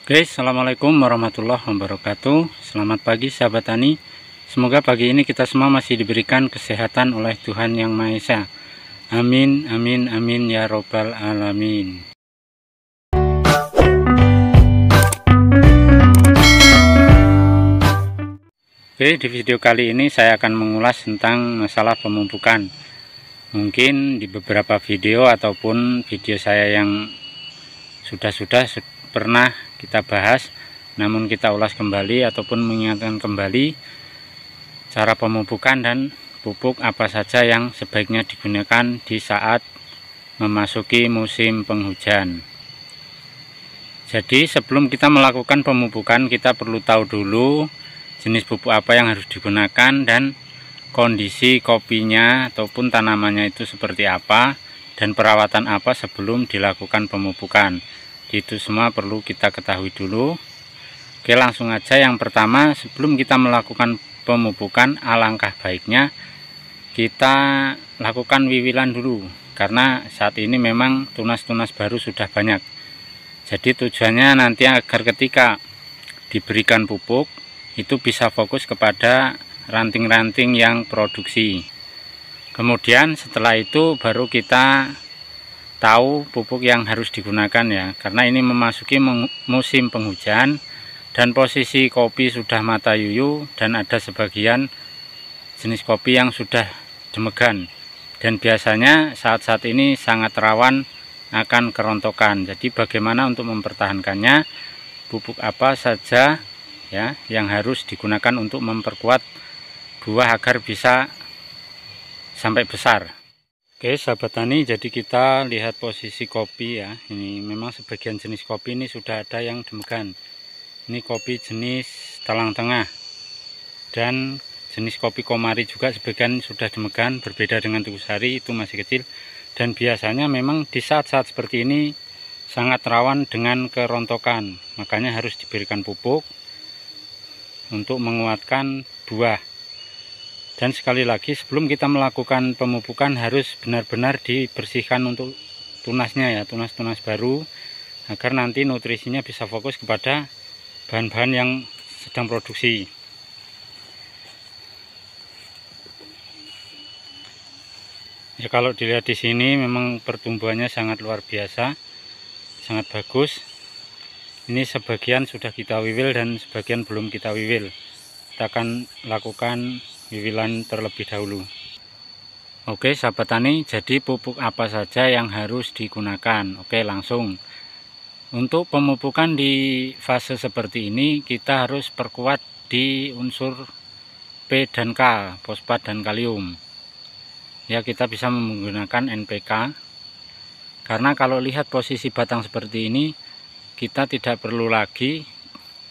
Oke, assalamualaikum warahmatullahi wabarakatuh. Selamat pagi sahabat tani. Semoga pagi ini kita semua masih diberikan kesehatan oleh Tuhan Yang Maha Esa. Amin, amin, amin ya robbal alamin. Oke, di video kali ini saya akan mengulas tentang masalah pemupukan. Mungkin di beberapa video ataupun video saya yang sudah pernah kita bahas, namun kita ulas kembali ataupun mengingatkan kembali cara pemupukan dan pupuk apa saja yang sebaiknya digunakan di saat memasuki musim penghujan. Jadi sebelum kita melakukan pemupukan, kita perlu tahu dulu jenis pupuk apa yang harus digunakan dan kondisi kopinya ataupun tanamannya itu seperti apa, dan perawatan apa sebelum dilakukan pemupukan. Itu semua perlu kita ketahui dulu. Oke, langsung aja. Yang pertama, sebelum kita melakukan pemupukan, alangkah baiknya kita lakukan wiwilan dulu, karena saat ini memang tunas-tunas baru sudah banyak. Jadi tujuannya nanti agar ketika diberikan pupuk itu bisa fokus kepada ranting-ranting yang produksi. Kemudian setelah itu baru kita tahu pupuk yang harus digunakan ya, karena ini memasuki musim penghujan dan posisi kopi sudah mata yuyu dan ada sebagian jenis kopi yang sudah jemegan, dan biasanya saat-saat ini sangat rawan akan kerontokan. Jadi bagaimana untuk mempertahankannya, pupuk apa saja ya yang harus digunakan untuk memperkuat buah agar bisa sampai besar. Oke sahabat tani, jadi kita lihat posisi kopi ya. Ini memang sebagian jenis kopi ini sudah ada yang jemegan. Ini kopi jenis talang tengah, dan jenis kopi komari juga sebagian sudah jemegan, berbeda dengan tugu sari, itu masih kecil. Dan biasanya memang di saat-saat seperti ini sangat rawan dengan kerontokan, makanya harus diberikan pupuk untuk menguatkan buah. Dan sekali lagi, sebelum kita melakukan pemupukan harus benar-benar dibersihkan untuk tunasnya ya, tunas-tunas baru, agar nanti nutrisinya bisa fokus kepada bahan-bahan yang sedang produksi. Ya, kalau dilihat di sini memang pertumbuhannya sangat luar biasa, sangat bagus. Ini sebagian sudah kita wiwil dan sebagian belum kita wiwil. Kita akan lakukan wiwilan terlebih dahulu. Oke sahabat tani, jadi pupuk apa saja yang harus digunakan? Oke, langsung. Untuk pemupukan di fase seperti ini kita harus perkuat di unsur P dan K, fosfat dan kalium. Ya, kita bisa menggunakan NPK, karena kalau lihat posisi batang seperti ini, kita tidak perlu lagi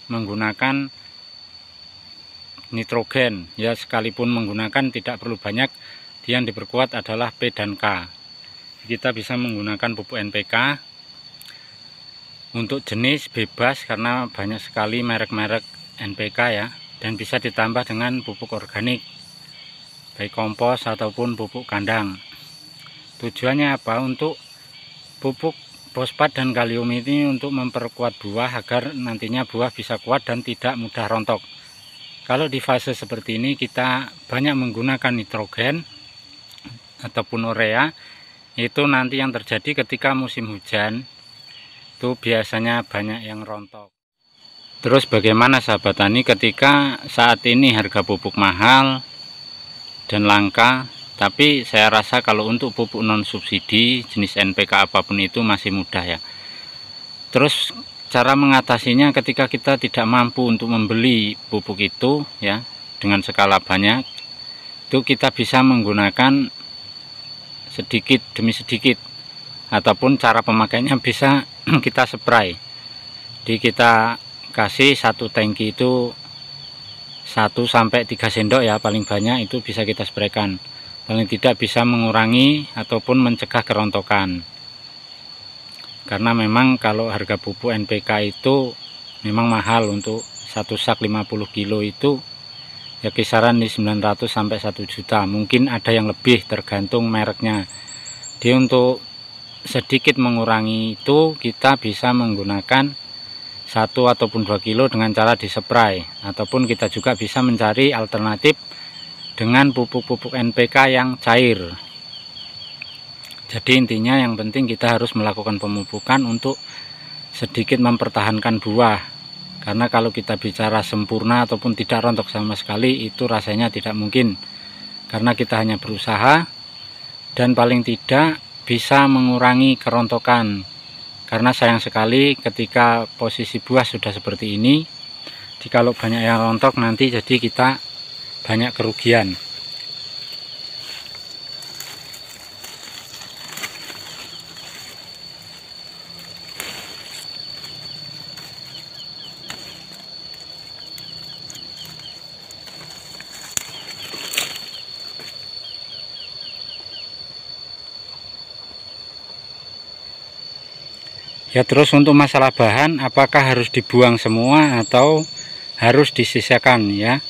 menggunakan nitrogen ya, sekalipun menggunakan tidak perlu banyak. Yang diperkuat adalah P dan K. Kita bisa menggunakan pupuk NPK untuk jenis bebas, karena banyak sekali merek-merek NPK ya, dan bisa ditambah dengan pupuk organik, baik kompos ataupun pupuk kandang. Tujuannya apa? Untuk pupuk fosfat dan kalium ini untuk memperkuat buah agar nantinya buah bisa kuat dan tidak mudah rontok. Kalau di fase seperti ini kita banyak menggunakan nitrogen ataupun urea, itu nanti yang terjadi ketika musim hujan itu biasanya banyak yang rontok. Terus bagaimana sahabat tani ketika saat ini harga pupuk mahal dan langka, tapi saya rasa kalau untuk pupuk non subsidi jenis NPK apapun itu masih mudah ya. Terus cara mengatasinya ketika kita tidak mampu untuk membeli pupuk itu ya dengan skala banyak, itu kita bisa menggunakan sedikit demi sedikit, ataupun cara pemakainya bisa kita spray. Jadi kita kasih satu tangki itu 1-3 sendok ya, paling banyak itu bisa kita spraykan. Paling tidak bisa mengurangi ataupun mencegah kerontokan. Karena memang kalau harga pupuk NPK itu memang mahal. Untuk satu sak 50 kilo itu ya kisaran di 900 sampai 1 juta. Mungkin ada yang lebih tergantung mereknya. Jadi untuk sedikit mengurangi itu kita bisa menggunakan 1 ataupun 2 kilo dengan cara dispray, ataupun kita juga bisa mencari alternatif dengan pupuk-pupuk NPK yang cair. Jadi intinya yang penting kita harus melakukan pemupukan untuk sedikit mempertahankan buah, karena kalau kita bicara sempurna ataupun tidak rontok sama sekali itu rasanya tidak mungkin, karena kita hanya berusaha dan paling tidak bisa mengurangi kerontokan. Karena sayang sekali ketika posisi buah sudah seperti ini, jikalau banyak yang rontok nanti jadi kita banyak kerugian. Ya, terus untuk masalah bahan, apakah harus dibuang semua atau harus disisakan ya?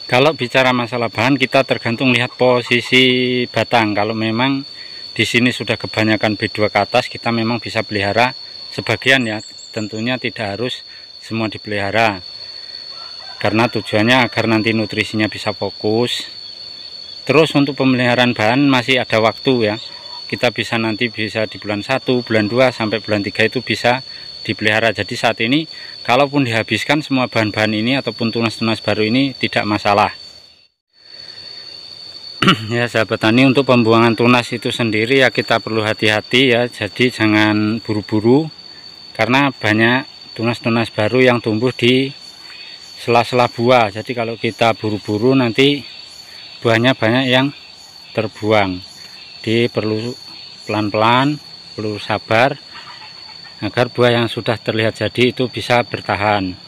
Kalau bicara masalah bahan, kita tergantung lihat posisi batang. Kalau memang di sini sudah kebanyakan B2 ke atas, kita memang bisa pelihara sebagian ya. Tentunya tidak harus semua dipelihara, karena tujuannya agar nanti nutrisinya bisa fokus. Terus untuk pemeliharaan bahan masih ada waktu ya. Kita bisa nanti bisa di bulan 1, bulan 2 sampai bulan 3 itu bisa dipelihara. Jadi saat ini kalaupun dihabiskan semua bahan-bahan ini ataupun tunas-tunas baru ini tidak masalah. Ya sahabat tani, untuk pembuangan tunas itu sendiri ya kita perlu hati-hati ya. Jadi jangan buru-buru, karena banyak tunas-tunas baru yang tumbuh di sela-sela buah. Jadi kalau kita buru-buru nanti buahnya banyak yang terbuang. Jadi perlu pelan-pelan, perlu sabar agar buah yang sudah terlihat jadi itu bisa bertahan.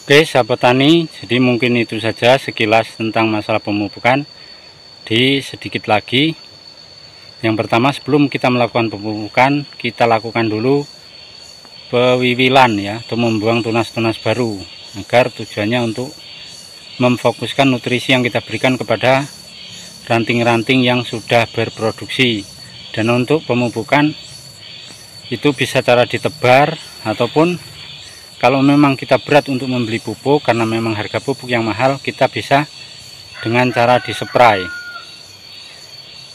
Oke sahabat tani, jadi mungkin itu saja sekilas tentang masalah pemupukan. Sedikit lagi, yang pertama sebelum kita melakukan pemupukan, kita lakukan dulu pewiwilan ya, atau membuang tunas-tunas baru, agar tujuannya untuk memfokuskan nutrisi yang kita berikan kepada ranting-ranting yang sudah berproduksi. Dan untuk pemupukan itu bisa cara ditebar, ataupun kalau memang kita berat untuk membeli pupuk karena memang harga pupuk yang mahal, kita bisa dengan cara dispray.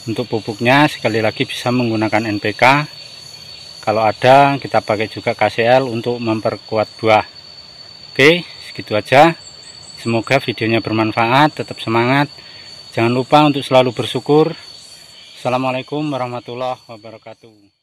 Untuk pupuknya sekali lagi bisa menggunakan NPK, kalau ada kita pakai juga KCL untuk memperkuat buah. Oke, segitu aja. Semoga videonya bermanfaat, tetap semangat. Jangan lupa untuk selalu bersyukur. Assalamualaikum warahmatullahi wabarakatuh.